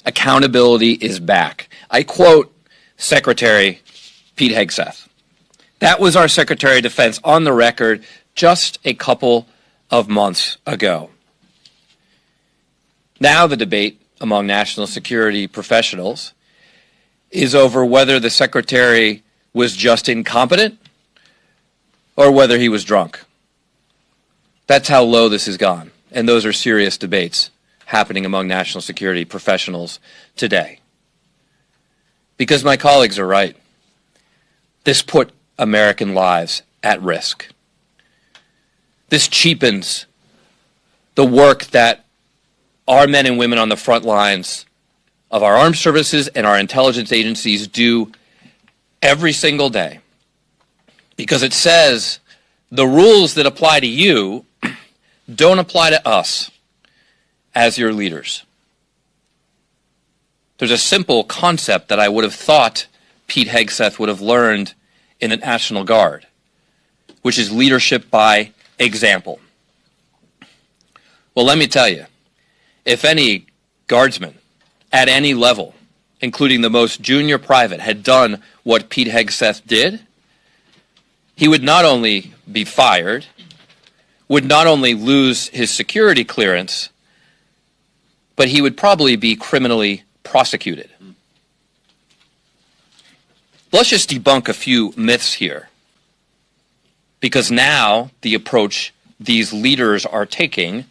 Accountability is back. I quote Secretary Pete Hegseth. That was our Secretary of Defense on the record just a couple of months ago. Now the debate among national security professionals is over whether the Secretary was just incompetent or whether he was drunk. That's how low this has gone, and those are serious debates happening among national security professionals today. Because my colleagues are right. This put American lives at risk. This cheapens the work that our men and women on the front lines of our armed services and our intelligence agencies do every single day. Because it says the rules that apply to you don't apply to us as your leaders. There's a simple concept that I would have thought Pete Hegseth would have learned in the National Guard, which is leadership by example. Well, let me tell you, if any Guardsman at any level, including the most junior private, had done what Pete Hegseth did, he would not only be fired, would not only lose his security clearance, but he would probably be criminally prosecuted. Let's just debunk a few myths here, because now the approach these leaders are taking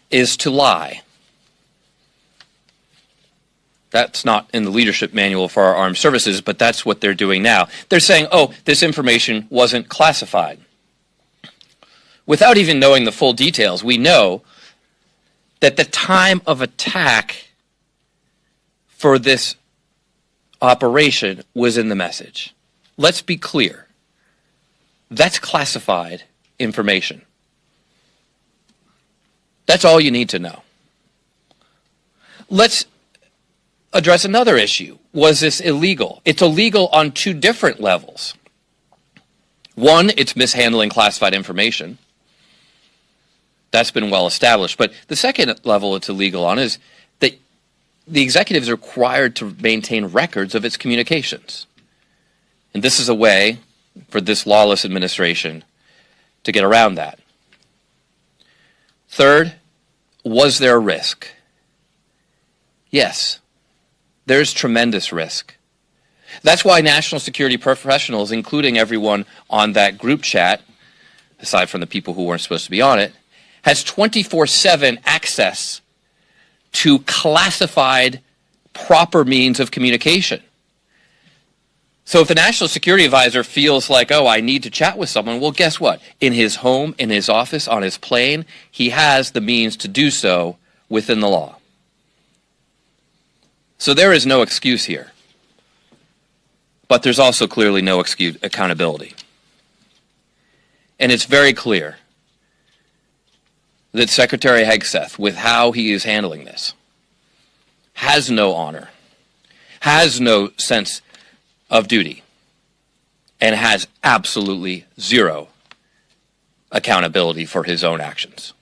is to lie. That's not in the leadership manual for our armed services, but that's what they're doing now. They're saying, oh, this information wasn't classified. Without even knowing the full details, we know that the time of attack for this operation was in the message. Let's be clear. That's classified information. That's all you need to know. Let's address another issue. Was this illegal? It's illegal on two different levels. One, it's mishandling classified information. That's been well established. But the second level it's illegal on is that the executive is required to maintain records of its communications. And this is a way for this lawless administration to get around that. Third, was there a risk? Yes, there's tremendous risk. That's why national security professionals, including everyone on that group chat, aside from the people who weren't supposed to be on it, has 24/7 access to classified proper means of communication. So if the National Security Advisor feels like, oh, I need to chat with someone, well, guess what? In his home, in his office, on his plane, he has the means to do so within the law. So there is no excuse here. But there's also clearly no accountability. And it's very clear that Secretary Hegseth, with how he is handling this, has no honor, has no sense of duty, and has absolutely zero accountability for his own actions.